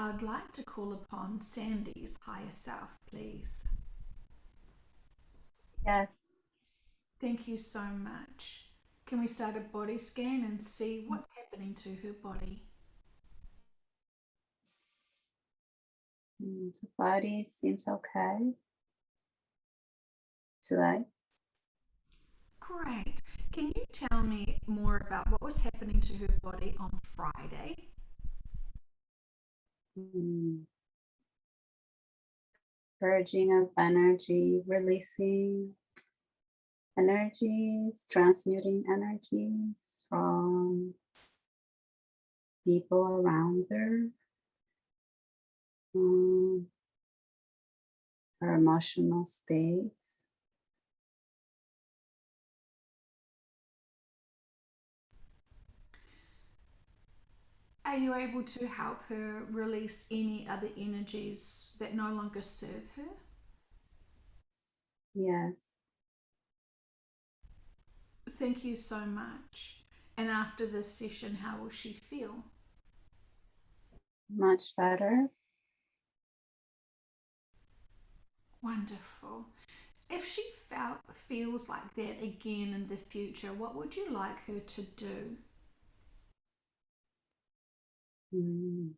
I'd like to call upon Sandy's higher self, please. Yes. Thank you so much. Can we start a body scan and see what's happening to her body? The body seems okay today. Great. Can you tell me more about what was happening to her body on Friday? Mm, Purging of energy, releasing energies, transmuting energies from people around her, um, her emotional states. Are you able to help her release any other energies that no longer serve her? Yes, Thank you so much. And after this session, how will she feel? much better. Wonderful. If she feels like that again in the future, what would you like her to do? Mm,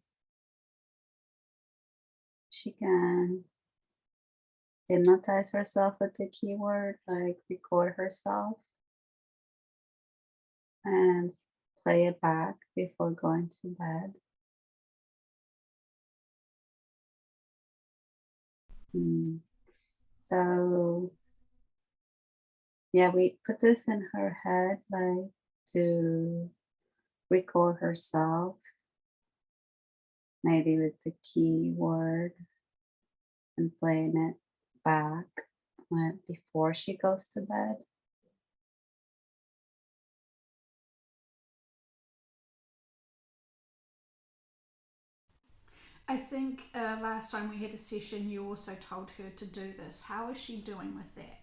She can hypnotize herself with the keyword, like record herself and play it back before going to bed. Mm. So, yeah, we put this in her head, like to record herself, maybe with the keyword and playing it back before she goes to bed. I think last time we had a session, you also told her to do this. How is she doing with that?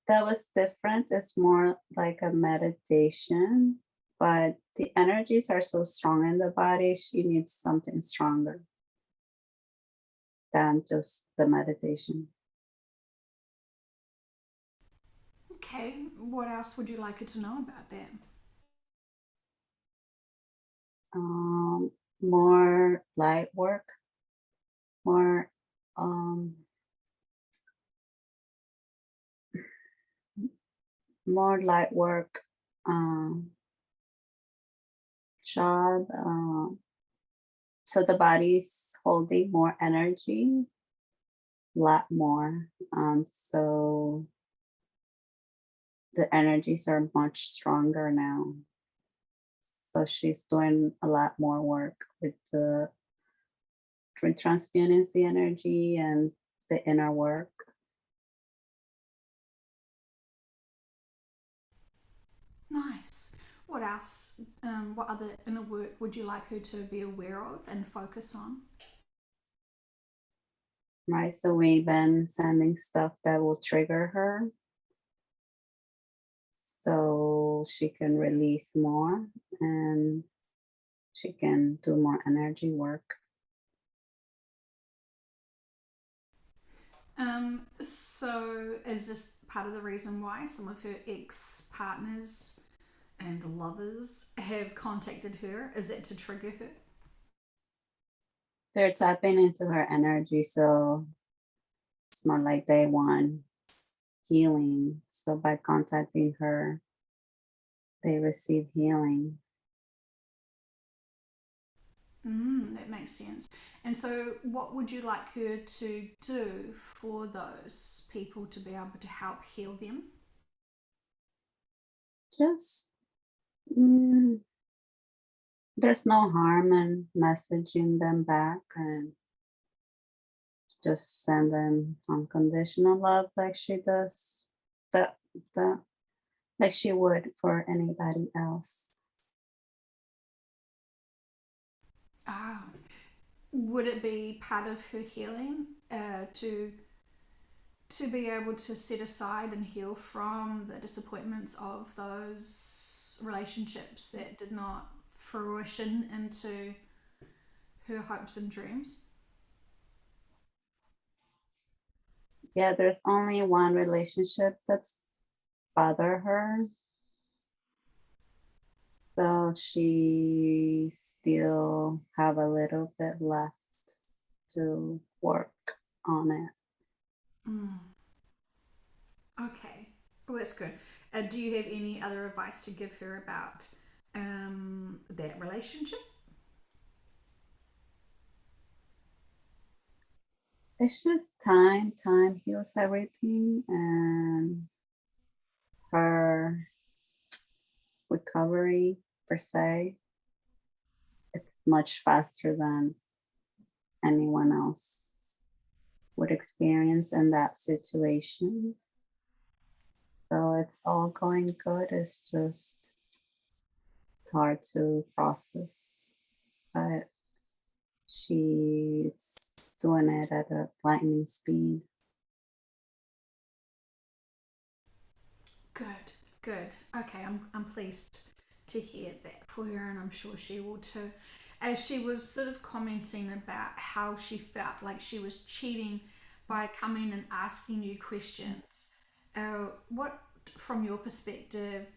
That was different. It's more like a meditation, but the energies are so strong in the body, she needs something stronger than just the meditation. Okay, what else would you like her to know about that? Um, More light work, more um, more light work job. So the body's holding more energy, a lot more. So the energies are much stronger now. So she's doing a lot more work with the transparency energy and the inner work. Nice. What else? What other inner work would you like her to be aware of and focus on? Right. So we've been sending stuff that will trigger her so she can release more and she can do more energy work. So is this part of the reason why some of her ex partners and lovers have contacted her? Is it to trigger her? They're tapping into her energy. So it's more like they want healing. So by contacting her, they receive healing. That makes sense. And so, what would you like her to do for those people to be able to help heal them? Just mm, there's no harm in messaging them back and just send them unconditional love like she does that the like she would for anybody else. Ah, would it be part of her healing to be able to set aside and heal from the disappointments of those relationships that did not fruition into her hopes and dreams? Yeah, there's only one relationship that's bother her. So she still have a little bit left to work on it. Mm. Okay, well, that's good. Do you have any other advice to give her about that relationship? It's just time. Time heals everything, and her recovery per se, it's much faster than anyone else would experience in that situation. So it's all going good. It's just it's hard to process, but she's doing it at a lightning speed. Good, good. Okay, I'm pleased to hear that for her, and I'm sure she will too. As she was sort of commenting about how she felt like she was cheating by coming and asking you questions, what, from your perspective,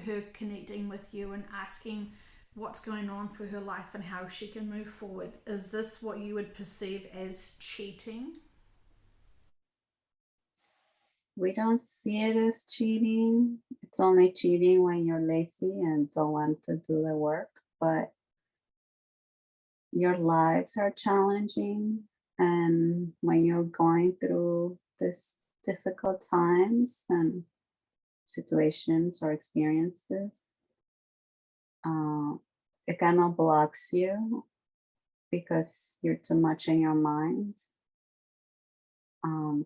her connecting with you and asking what's going on for her life and how she can move forward, is this what you would perceive as cheating? We don't see it as cheating. It's only cheating when you're lazy and don't want to do the work. But your lives are challenging. And when you're going through this difficult times and situations or experiences, uh, it kind of blocks you because you're too much in your mind.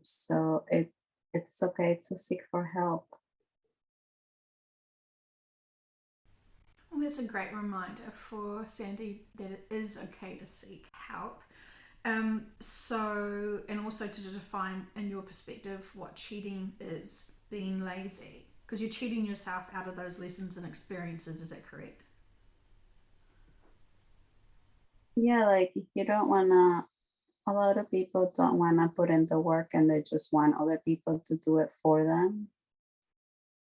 So it's okay to seek for help. Well, that's a great reminder for Sandy that it is okay to seek help. And also to define, in your perspective, what cheating is, being lazy, because you're cheating yourself out of those lessons and experiences. Is that correct? Yeah, like if you don't wanna, a lot of people don't wanna put in the work and they just want other people to do it for them.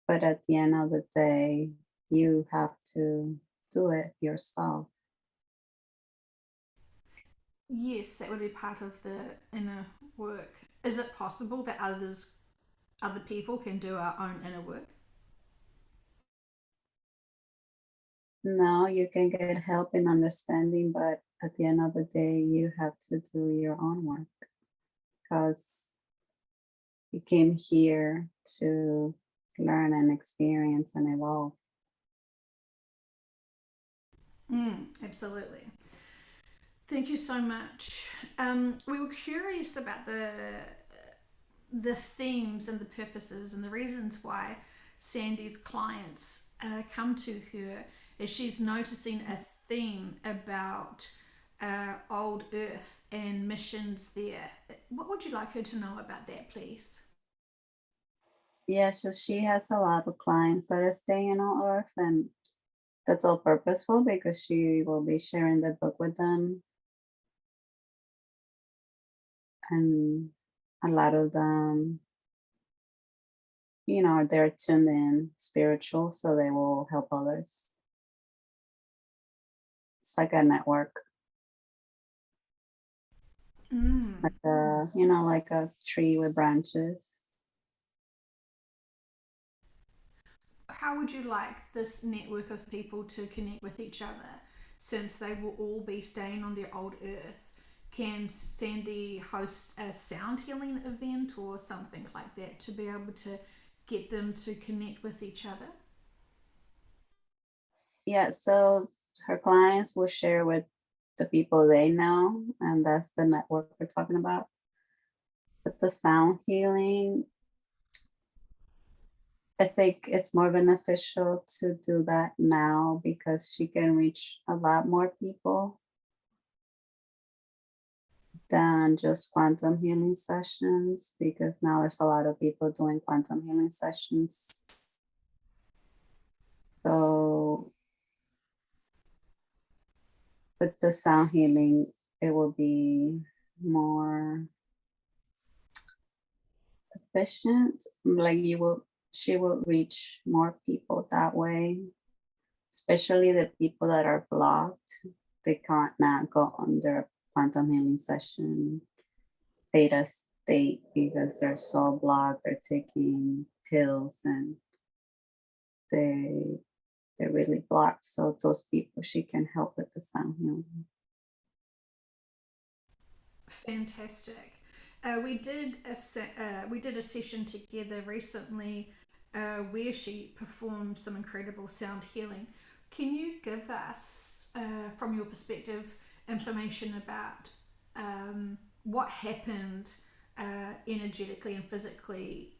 But at the end of the day, you have to do it yourself. Yes, that would be part of the inner work. Is it possible that other people can do our own inner work? No, you can get help in understanding, but at the end of the day, you have to do your own work because you came here to learn and experience and evolve. Absolutely. Thank you so much. We were curious about the themes and the purposes and the reasons why Sandy's clients come to her, as she's noticing a theme about old Earth and missions there. What would you like her to know about that, please? Yeah, so she has a lot of clients that are staying on Earth, and that's all purposeful because she will be sharing the book with them. And a lot of them, they're tuned in spiritual, so they will help others. It's like a network, Mm. like a tree with branches. How would you like this network of people to connect with each other, since they will all be staying on their old Earth? Can Sandy host a sound healing event or something like that to be able to get them to connect with each other? Yeah, so her clients will share with the people they know, and that's the network we're talking about. But the sound healing, I think it's more beneficial to do that now because she can reach a lot more people than just quantum healing sessions, because now there's a lot of people doing quantum healing sessions. So with the sound healing, it will be more efficient. Like she will reach more people that way, especially the people that are blocked. They can't not go under a quantum healing session theta state because they're so blocked. They're taking pills and they they're really blocked. So those people she can help with the sound healing. Fantastic. We did a session together recently where she performed some incredible sound healing. Can you give us, from your perspective, information about what happened energetically and physically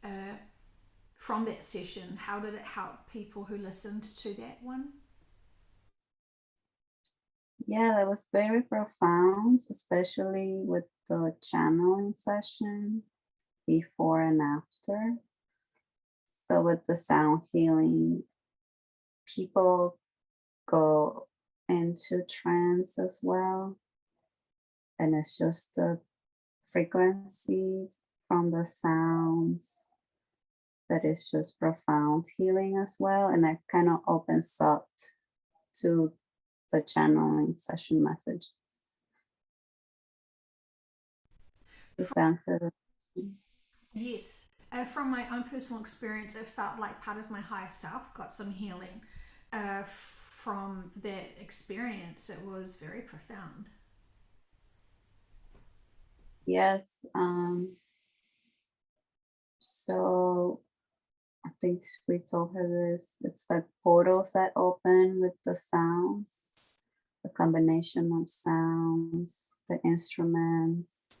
from that session? How did it help people who listened to that one? Yeah, that was very profound, especially with the channeling session before and after. So with the sound healing, people go into trance as well. And it's just the frequencies from the sounds that is just profound healing as well. And that kind of opens up to the channeling session messages. Does that answer the question? Yes. From my own personal experience, it felt like part of my higher self got some healing from that experience. It was very profound. Yes. So I think we told her this. It's like portals that open with the sounds, the combination of sounds, the instruments.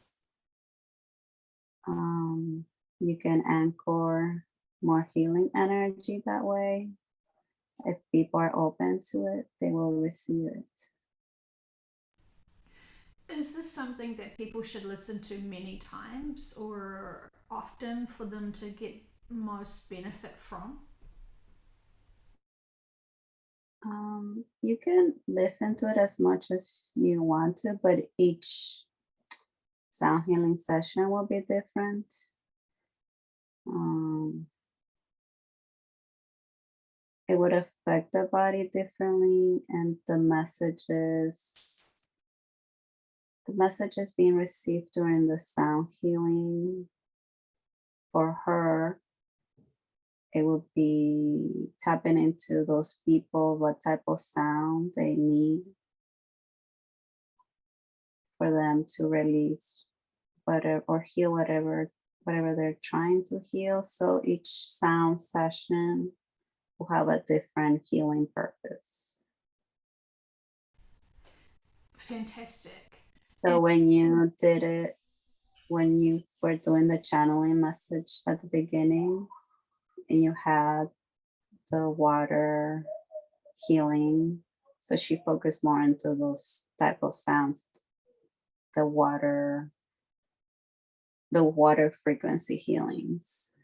You can anchor more healing energy that way. If people are open to it, they will receive it. Is this something that people should listen to many times or often for them to get most benefit from? You can listen to it as much as you want to, but each sound healing session will be different. Um, it would affect the body differently, and the messages being received during the sound healing for her, it would be tapping into those people, what type of sound they need for them to release whatever or heal whatever they're trying to heal. So each sound session will have a different healing purpose. Fantastic. So And when you did it, when you were doing the channeling message at the beginning, and you had the water healing, so she focused more into those type of sounds, the water frequency healings.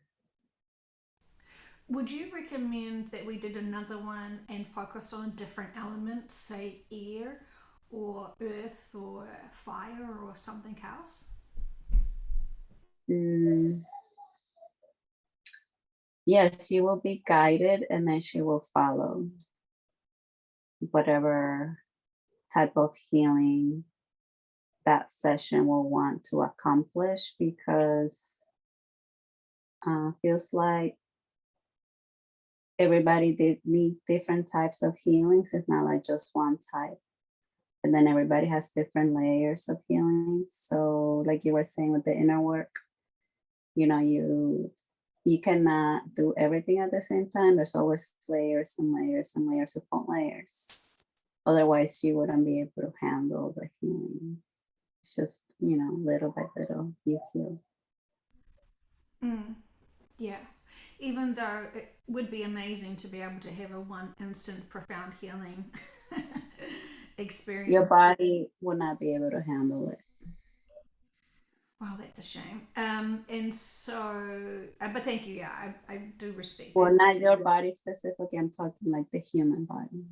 would you recommend that we did another one and focused on a different element, say air or earth or fire or something else? Mm, yes, you will be guided, and then she will follow whatever type of healing that session will want to accomplish, because feels like everybody did need different types of healings. It's not like just one type. And then everybody has different layers of healing. So like you were saying with the inner work, you cannot do everything at the same time. There's always layers and layers and layers upon layers. Otherwise you wouldn't be able to handle the healing. It's just, little by little you heal. Mm, yeah. Even though it would be amazing to be able to have a one instant profound healing Your experience. body will not be able to handle it. Wow, that's a shame. And so, but thank you. Yeah, I do respect Well, it. not your body specifically. I'm talking like the human body.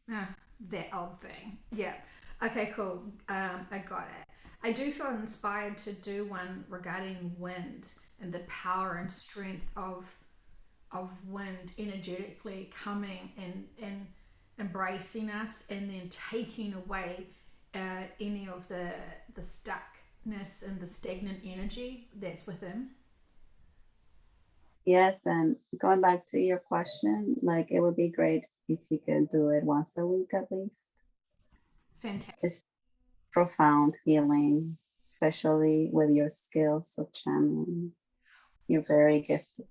Ah, that old thing. Yeah. Okay, cool. I got it. I do feel inspired to do one regarding wind and the power and strength of wind energetically coming and embracing us and then taking away any of the stuckness and the stagnant energy that's within. Yes, and going back to your question, like it would be great if you could do it once a week at least. Fantastic. It's profound healing, especially with your skills of channeling. You're very gifted.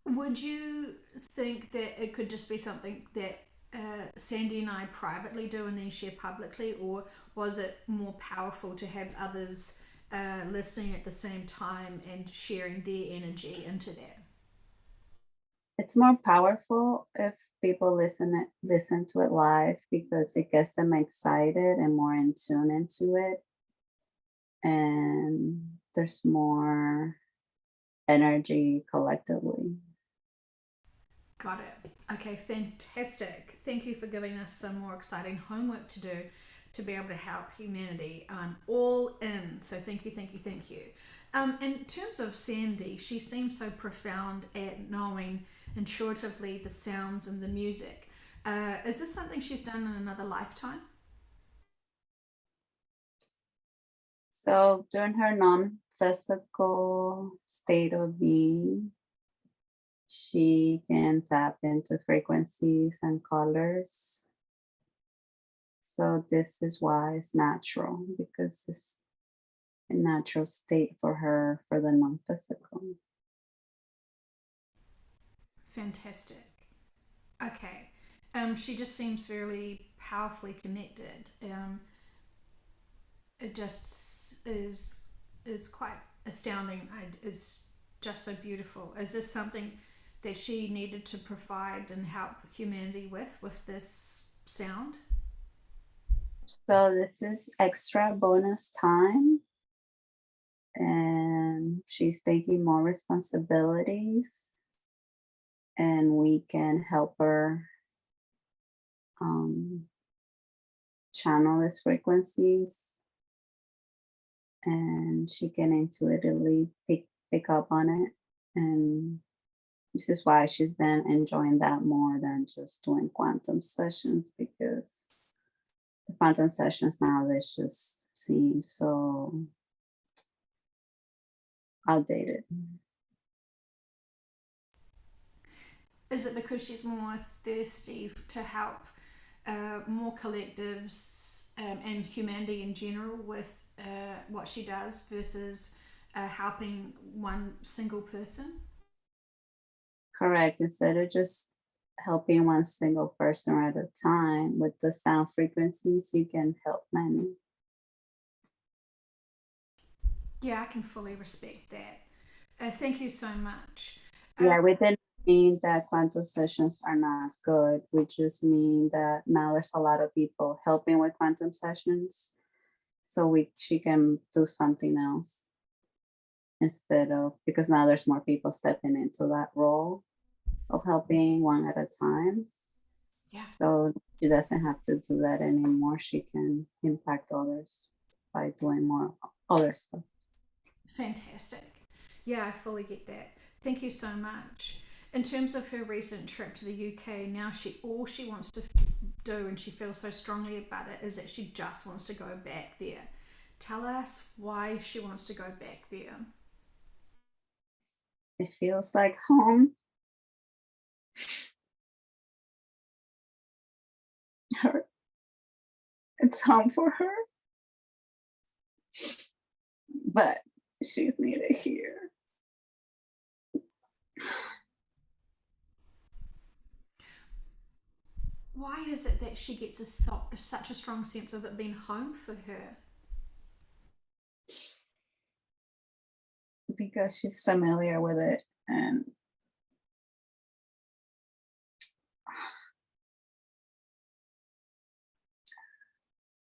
Would you think that it could just be something that Sandy and I privately do and then share publicly, or was it more powerful to have others listening at the same time and sharing their energy into that? It's more powerful if people listen to it live because it gets them excited and more in tune into it, and there's more energy collectively. Got it. Okay, fantastic. Thank you for giving us some more exciting homework to do to be able to help humanity. I'm all in. So thank you, thank you, thank you. In terms of Sandy, she seems so profound at knowing intuitively the sounds and the music. Is this something she's done in another lifetime? So during her non-physical state of being, she can tap into frequencies and colors. So this is why it's natural because it's a natural state for her for the non-physical. Fantastic. Okay. She just seems very powerfully connected. It just is quite astounding. It's just so beautiful. Is this something that she needed to provide and help humanity with this sound? So this is extra bonus time, and she's taking more responsibilities, and we can help her um, channel these frequencies, and she can intuitively pick up on it. And this is why she's been enjoying that more than just doing quantum sessions because the quantum sessions nowadays just seem so outdated. Is it because she's more thirsty to help more collectives and humanity in general with what she does versus helping one single person? Correct. Instead of just helping one single person at a time with the sound frequencies, you can help many. Yeah, I can fully respect that. Thank you so much. Uh, Yeah, we didn't mean that quantum sessions are not good. We just mean that now there's a lot of people helping with quantum sessions. So she can do something else instead of because now there's more people stepping into that role of helping one at a time. yeah, So she doesn't have to do that anymore. She can impact others by doing more other stuff. fantastic. Yeah, I fully get that. Thank you so much. In terms of her recent trip to the UK, now she all she wants to do, and she feels so strongly about it, is that she just wants to go back there. Tell us why she wants to go back there. It feels like home. Her, it's home for her, but she's needed here. Why is it that she gets such a strong sense of it being home for her? Because she's familiar with it and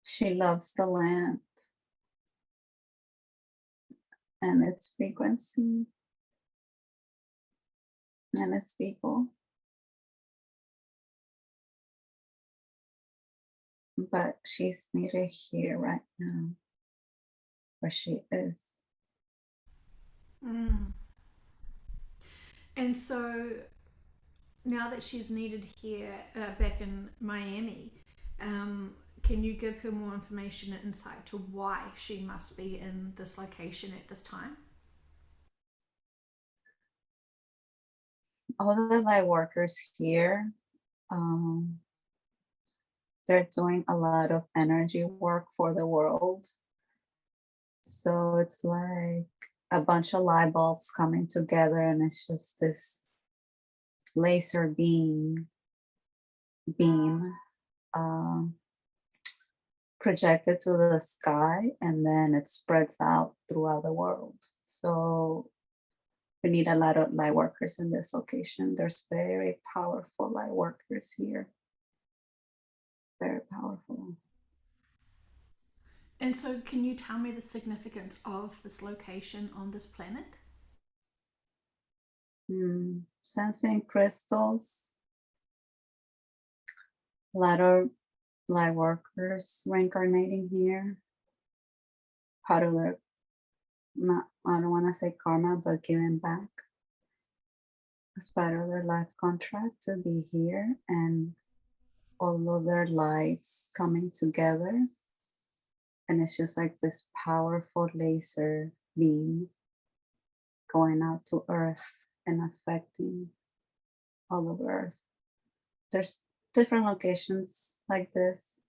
she loves the land and its frequency and its people. but she's needed here right now, where she is. Mm. And so now that she's needed here back in Miami, um, can you give her more information and insight to why she must be in this location at this time? All the light workers here, um, they're doing a lot of energy work for the world. So it's like a bunch of light bulbs coming together, and it's just this laser beam um, projected to the sky, and then it spreads out throughout the world. So we need a lot of light workers in this location. There's very powerful light workers here. Very powerful. And so, can you tell me the significance of this location on this planet? Sensing crystals, a lot of light workers reincarnating here. Part of their, not, I don't want to say karma, but giving back as part of their life contract to be here, and all of their lights coming together. And it's just like this powerful laser beam going out to Earth and affecting all of Earth. There's different locations like this.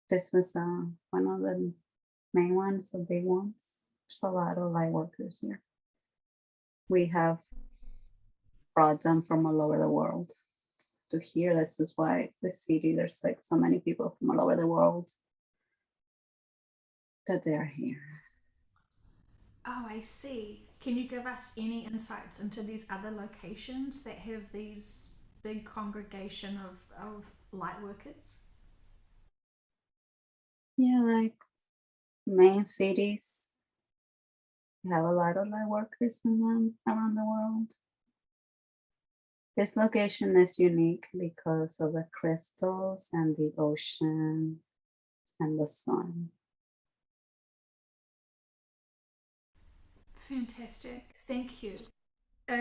This was one of the main ones, the big ones. There's a lot of light workers here. We have brought them from all over the world to here. This is why the city, there's like so many people from all over the world that they are here. Oh, I see. Can you give us any insights into these other locations that have these big congregation of light workers? Yeah, like main cities, we have a lot of light workers in them around the world. This location is unique because of the crystals and the ocean and the sun. Fantastic. Thank you.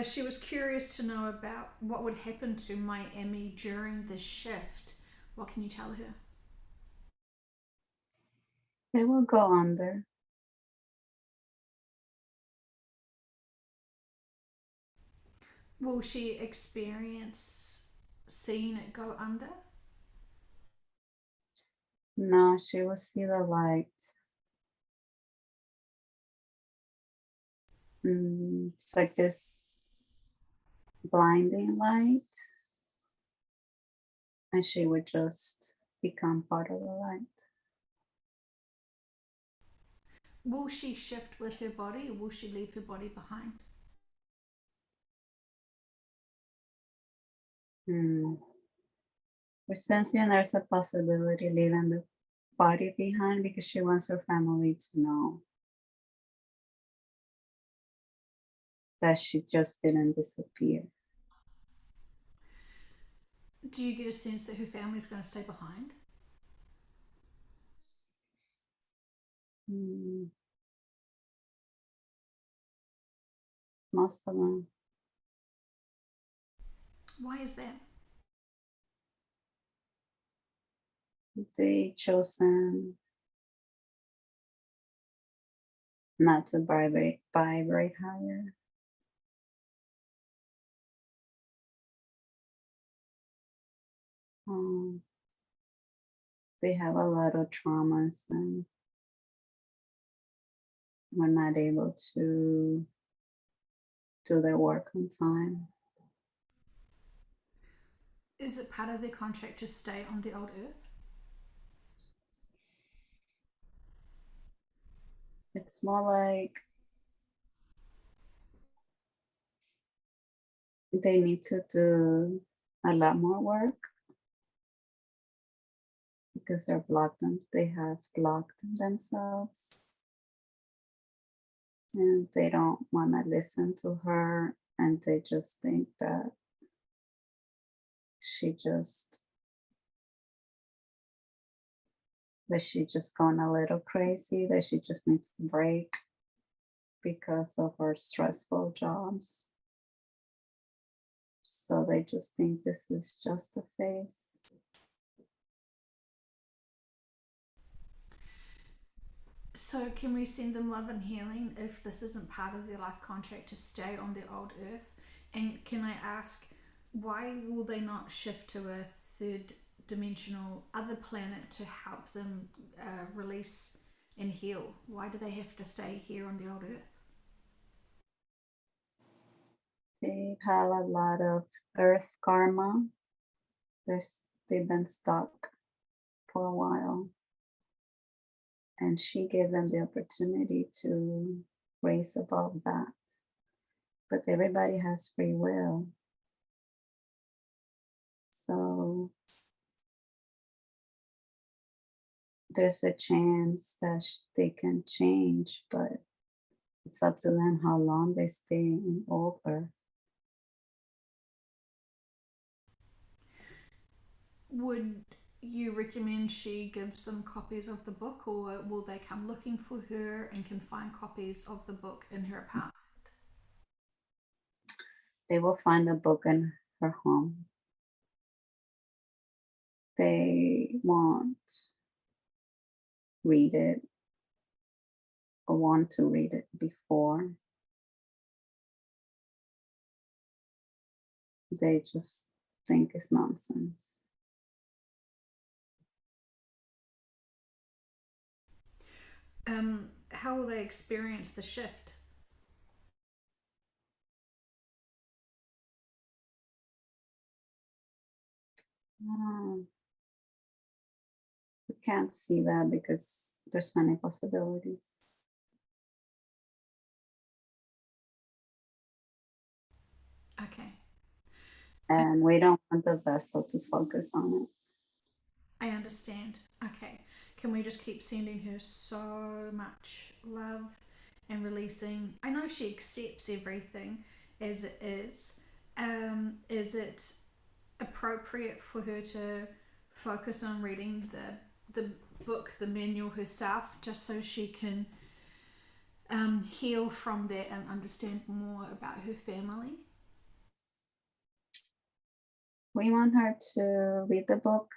She was curious to know about what would happen to Miami during this shift. What can you tell her? They will go under. Will she experience seeing it go under? No, she will see the light. It's like this blinding light, and she would just become part of the light. Will she shift with her body or will she leave her body behind? Hmm. We're sensing there's a possibility leaving the body behind because she wants her family to know that she just didn't disappear. Do you get a sense that her family is going to stay behind? Hmm. Most of them. Why is that? They chosen not to vibrate higher. Um, they have a lot of traumas and were not able to do their work on time. Is it part of their contract to stay on the old earth? It's more like they need to do a lot more work because they have blocked themselves, and they don't want to listen to her, and they just think that she just that she just gone a little crazy, that she just needs to break because of her stressful jobs. So they just think this is just a phase. So, can we send them love and healing if this isn't part of their life contract to stay on the old earth? And can I ask, why will they not shift to a third dimensional other planet to help them release and heal? Why do they have to stay here on the old earth? They've had a lot of earth karma. They've been stuck for a while. And she gave them the opportunity to raise above that. But everybody has free will. So there's a chance that they can change, but it's up to them how long they stay in old earth. Would you recommend she gives them copies of the book, or will they come looking for her and can find copies of the book in her apartment? They will find the book in her home. They won't read it or want to read it before. They just think it's nonsense. How will they experience the shift? We can't see that because there's many possibilities. Okay, And we don't want the vessel to focus on it. I understand. Okay, can we just keep sending her so much love and releasing? I know she accepts everything as it is. Is it appropriate for her to focus on reading the book, the manual herself, just so she can heal from that and understand more about her family? We want her to read the book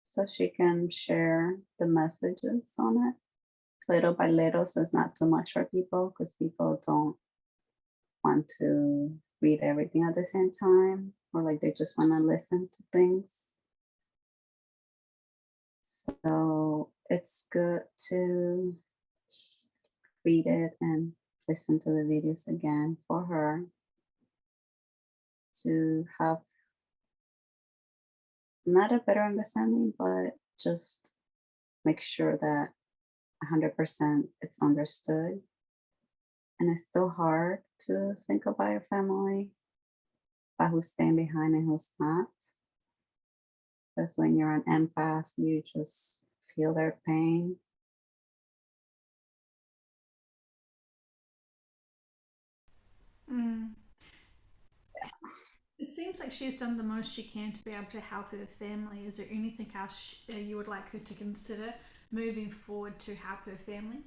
so she can share the messages on it little by little, so it's not too much for people because people don't want to read everything at the same time, or like they just want to listen to things. So it's good to read it and listen to the videos again for her to have not a better understanding, but just make sure that 100% it's understood. And it's still hard to think about your family, about who's staying behind and who's not. Because when you're an empath, you just feel their pain. Mm. It seems like she's done the most she can to be able to help her family. Is there anything else you would like her to consider moving forward to help her family?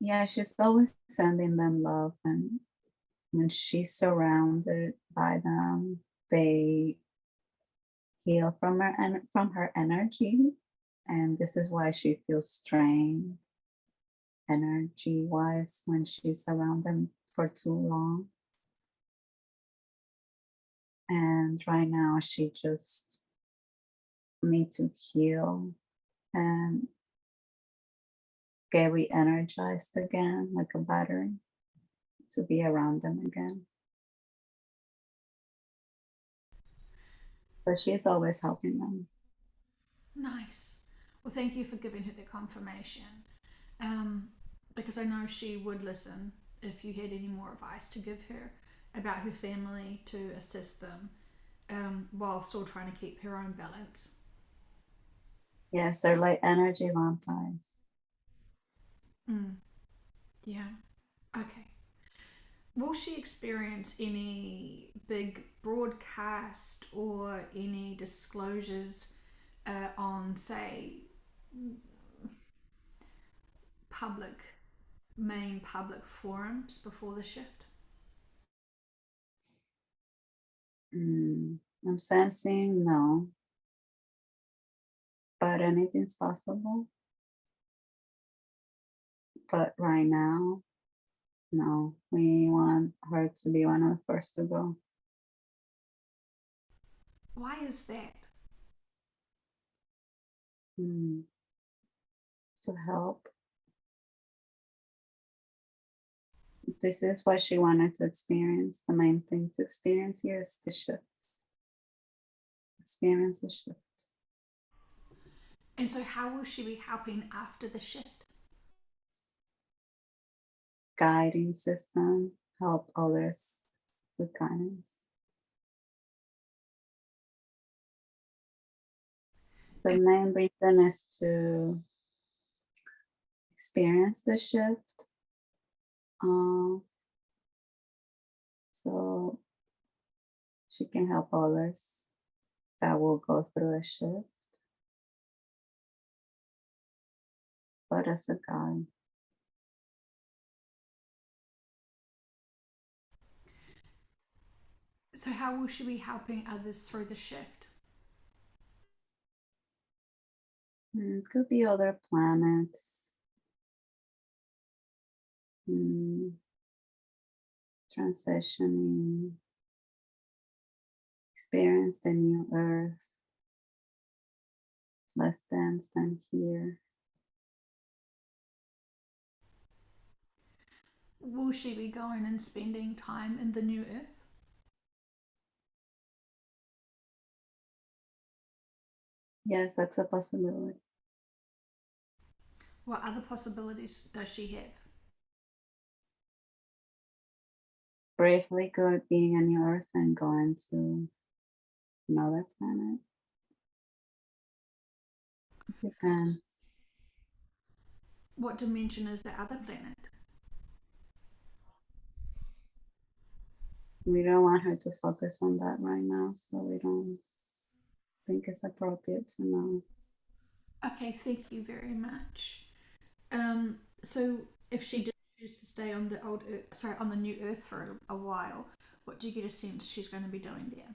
Yeah, she's always sending them love. And when she's surrounded by them, they heal from her energy. And this is why she feels strained energy wise when she's around them for too long. And right now she just needs to heal and get re-energized again like a battery to be around them again. But she's always helping them. Nice. Well, thank you for giving her the confirmation. Um, because I know she would listen if you had any more advice to give her about her family to assist them while still trying to keep her own balance. Yes, they're like energy vampires. Mm, yeah. Okay. Will she experience any big broadcast or any disclosures on, say, public, main public forums before the shift? I'm sensing no, but anything's possible. But right now, no, we want her to be one of the first to go. Why is that? Mm, to help. This is what she wanted to experience. The main thing to experience here is the shift. Experience the shift. And so, how will she be helping after the shift? Guiding system, help others with guidance. The main reason is to experience the shift. So she can help others that will go through a shift, but as a guide. So, how will she be helping others through the shift? Could be other planets. Transitioning, experience the new earth, less dense than here. Will she be going and spending time in the new earth? Yes, that's a possibility. What other possibilities does she have? Briefly good being on your earth and going to another planet. Depends. What dimension is the other planet? We don't want her to focus on that right now, so we don't think it's appropriate to know. Okay, thank you very much. So if she did choose to stay on the on the new Earth for a while, what do you get a sense she's going to be doing there?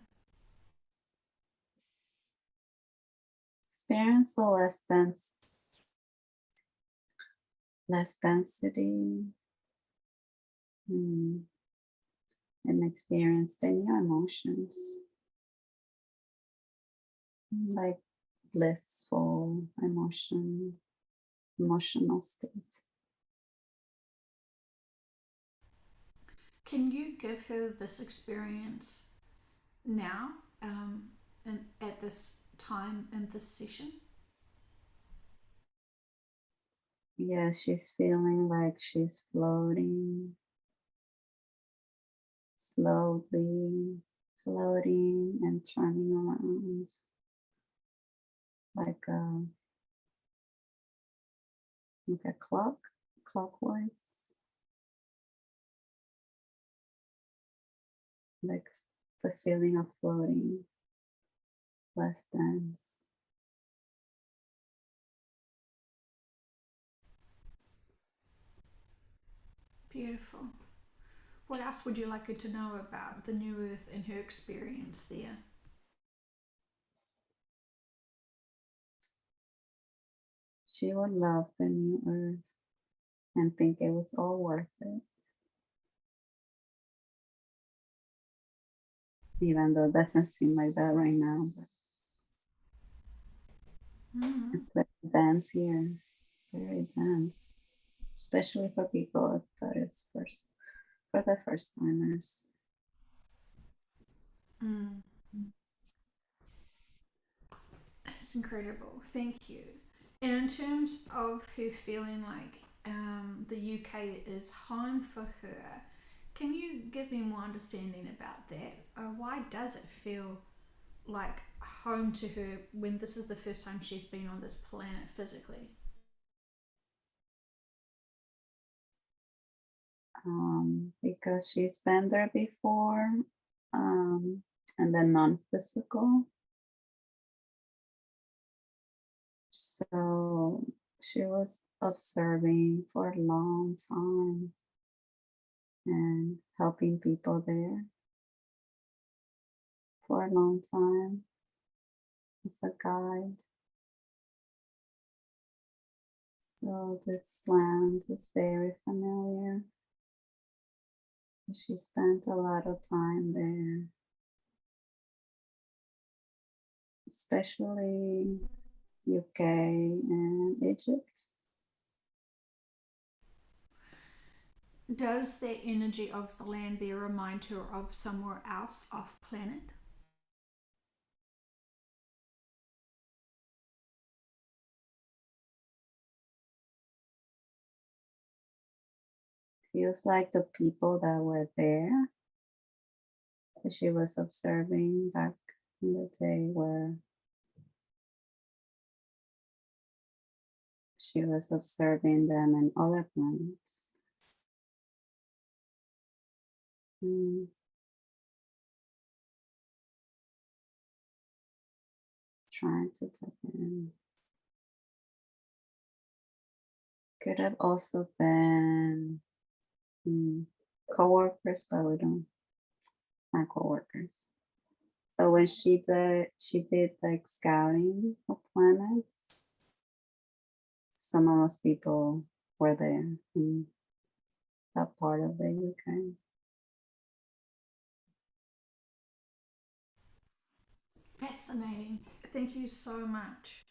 Experience the less density, and experience the new emotions, like blissful emotional state. Can you give her this experience now, and at this time in this session? Yeah, she's feeling like she's floating, slowly floating and turning around like a clockwise, like the feeling of floating, less dense. Beautiful. What else would you like her to know about the new Earth and her experience there? She would love the new earth and think it was all worth it, even though it doesn't seem like that right now. But it's very dense here, very dense, especially for people that is for the first timers. Mm. It's incredible. Thank you. And in terms of her feeling like the UK is home for her, can you give me more understanding about that? Why does it feel like home to her when this is the first time she's been on this planet physically? because she's been there before, and then non-physical. So she was observing for a long time and helping people there for a long time as a guide. So this land is very familiar. She spent a lot of time there, especially UK and Egypt. Does the energy of the land there remind her of somewhere else off planet? Feels like the people that were there that she was observing back in the day where she was observing them in other planets. Mm, trying to tap in. Could have also been co-workers, but we don't have co-workers. So when she did like scouting for planets, some of those people were there in that part of the UK. Fascinating. Thank you so much.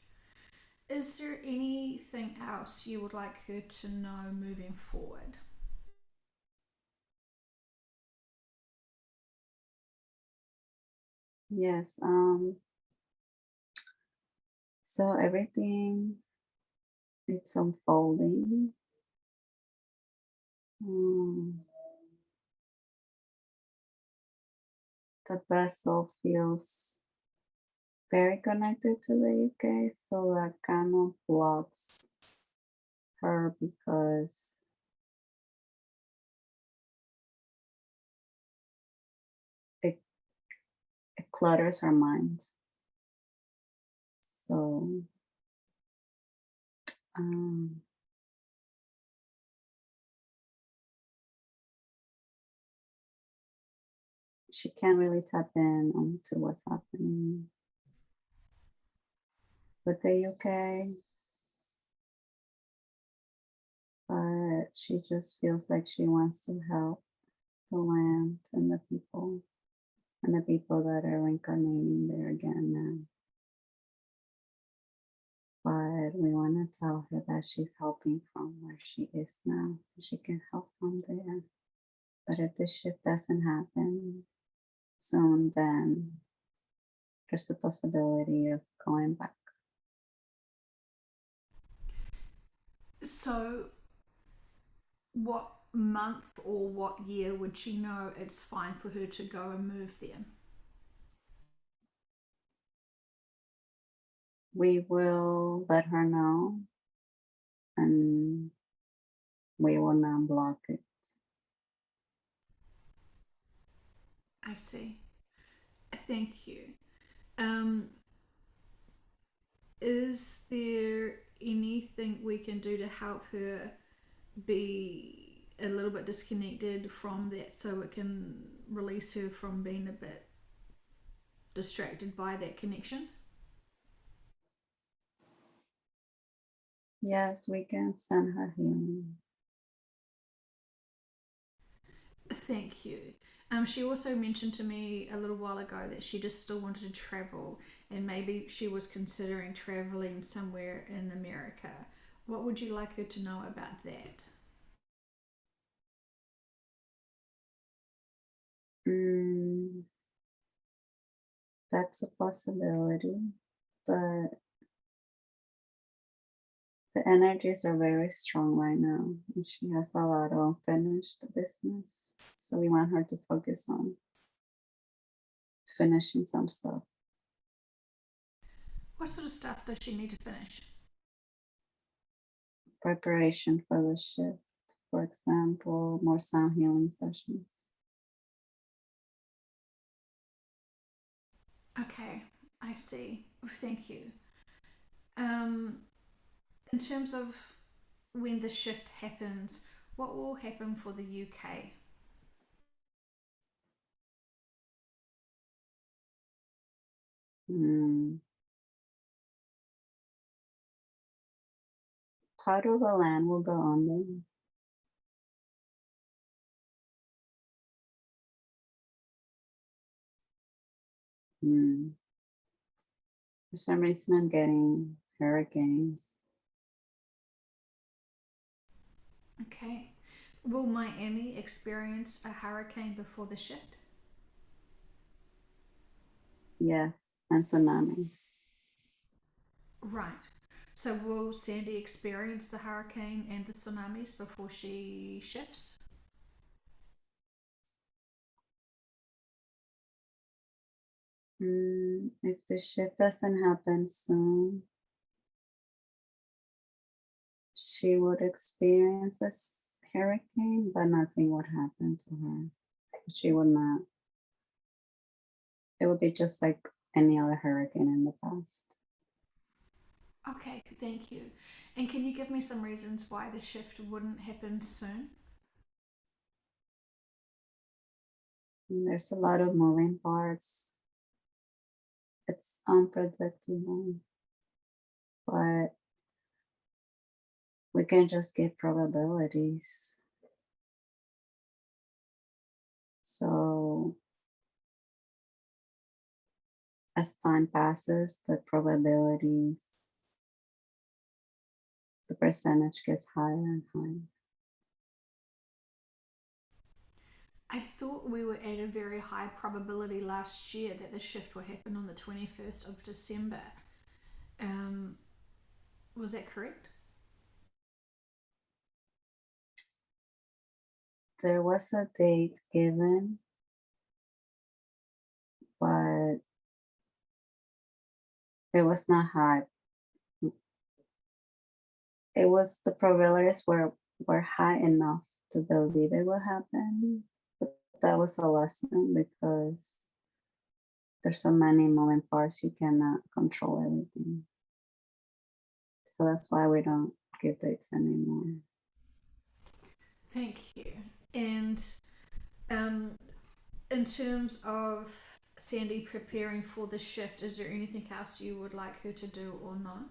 Is there anything else you would like her to know moving forward? Yes. So everything it's unfolding. Um, the vessel feels very connected to the UK, so that kind of blocks her because it, it clutters her mind. So um, she can't really tap in onto what's happening with the UK, but she just feels like she wants to help the land and the people that are reincarnating there again now. But we want to tell her that she's helping from where she is now. She can help from there. But if the shift doesn't happen soon, then there's a possibility of going back. So, what month or what year would she know it's fine for her to go and move there? We will let her know and we will not block it. I see. Thank you. Um, is there anything we can do to help her be a little bit disconnected from that so it can release her from being a bit distracted by that connection? Yes, we can send her healing. Thank you. She also mentioned to me a little while ago that she just still wanted to travel and maybe she was considering traveling somewhere in America. What would you like her to know about that? Mm, that's a possibility, but the energies are very strong right now. And she has a lot of unfinished business. So we want her to focus on finishing some stuff. What sort of stuff does she need to finish? Preparation for the shift. for example, more sound healing sessions. Okay, I see. Thank you. Um, in terms of when the shift happens, what will happen for the UK? Mm. Part of the land will go under. Mm. For some reason, I'm getting hurricanes. Okay. Will Miami experience a hurricane before the shift? Yes, and tsunamis. Right. So will Sandy experience the hurricane and the tsunamis before she shifts? If the shift doesn't happen soon, she would experience this hurricane, but nothing would happen to her. She would not. It would be just like any other hurricane in the past. Okay, thank you. And can you give me some reasons why the shift wouldn't happen soon? There's a lot of moving parts. It's unpredictable, but we can just get probabilities. So as time passes, the probabilities, the percentage gets higher and higher. I thought we were at a very high probability last year that the shift would happen on the 21st of December. Um, was that correct? There was a date given, but it was not high. It was the probabilities were high enough to believe it will happen. But that was a lesson because there's so many moving parts, you cannot control everything. So that's why we don't give dates anymore. Thank you. And um, in terms of Sandy preparing for the shift, is there anything else you would like her to do or not?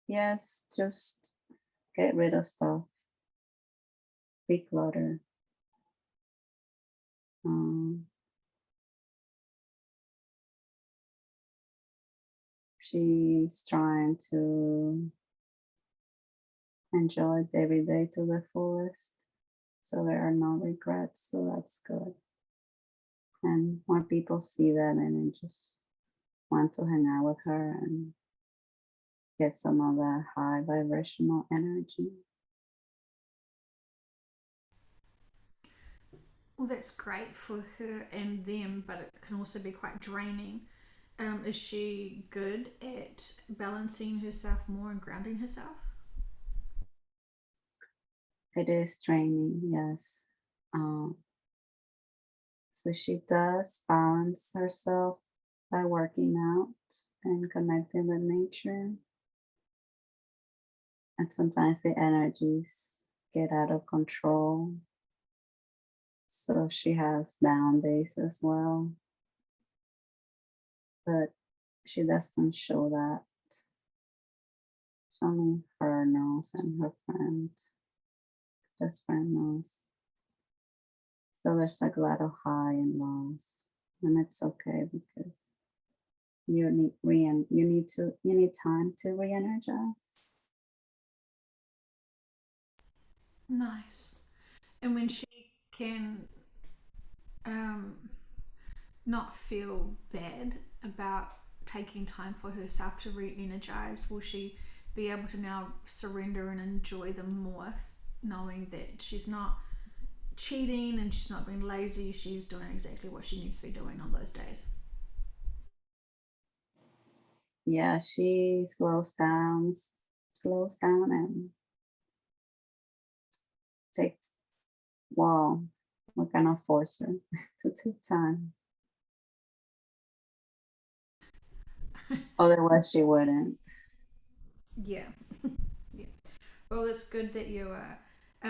Yes, just get rid of stuff, declutter. Um, she's trying to enjoy every day to the fullest. So there are no regrets. So that's good. And more people see that and they just want to hang out with her and get some of that high vibrational energy. Well, that's great for her and them, but it can also be quite draining. Is she good at balancing herself more and grounding herself? It is training, yes. Um, so she does balance herself by working out and connecting with nature. And sometimes the energies get out of control. So she has down days as well. But she doesn't show that. Only her knows and her friends, best friend knows. So there's like a lot of high and lows. And it's okay because you need time to re-energize. Nice. And when she can um, not feel bad about taking time for herself to re-energize, will she be able to now surrender and enjoy them more, knowing that she's not cheating and she's not being lazy, she's doing exactly what she needs to be doing on those days? Yeah, she slows down slows down and takes, well, we cannot force her to take time. Otherwise, she wouldn't. Yeah. Yeah. Well, it's good that you are,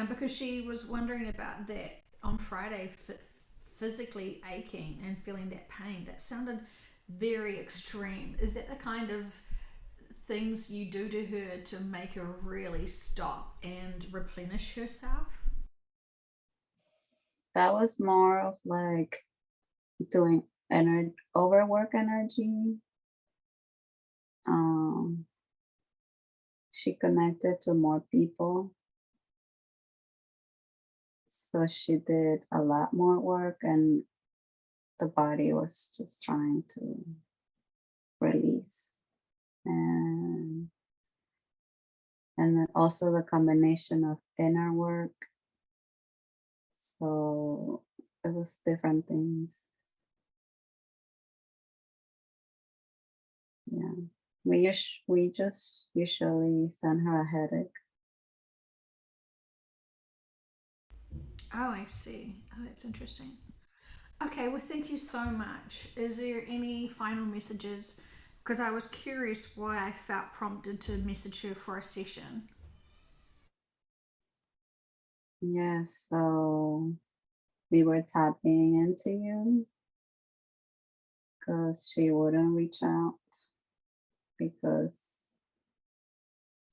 because she was wondering about that on Friday, physically aching and feeling that pain. That sounded very extreme. Is that the kind of things you do to her to make her really stop and replenish herself? That was more of like doing overwork energy. Um, she connected to more people, so she did a lot more work, and the body was just trying to release. And then also the combination of inner work. So it was different things. Yeah. We just usually send her a headache. Oh, I see. Oh, that's interesting. Okay, well, thank you so much. Is there any final messages? Because I was curious why I felt prompted to message her for a session. Yes, so we were tapping into you because she wouldn't reach out because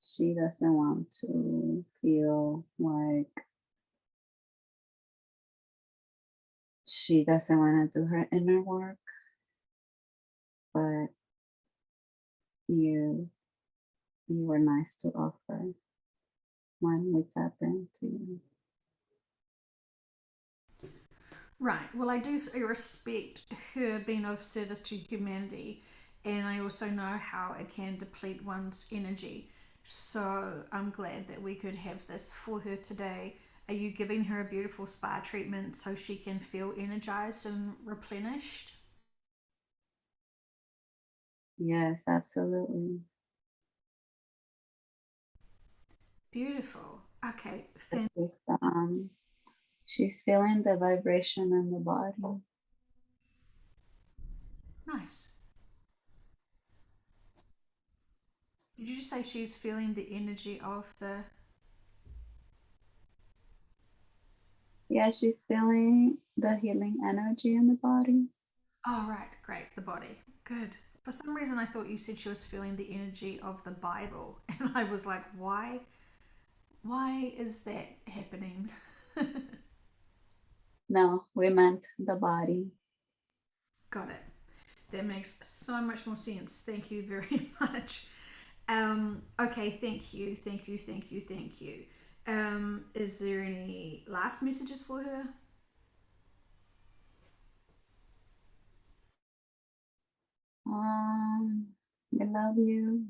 she doesn't want to feel like she doesn't want to do her inner work, but you you were nice to offer when we tap into you. Right. Well, I do respect her being of service to humanity, and I also know how it can deplete one's energy. So I'm glad that we could have this for her today. Are you giving her a beautiful spa treatment so she can feel energized and replenished? Yes, absolutely. Beautiful. Okay. It's, she's feeling the vibration in the body. Nice. Did you just say she's feeling the energy of the? Yeah, she's feeling the healing energy in the body. Oh, right. Great. The body. Good. For some reason, I thought you said she was feeling the energy of the Bible, and I was like, why? Why is that happening? No, we meant the body. Got it. That makes so much more sense. Thank you very much. Okay, thank you, thank you, thank you, thank you. Is there any last messages for her? We love you.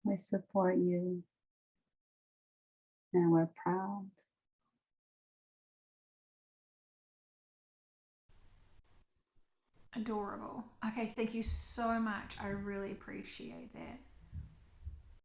We support you, and we're proud. Adorable. Okay, thank you so much. I really appreciate that.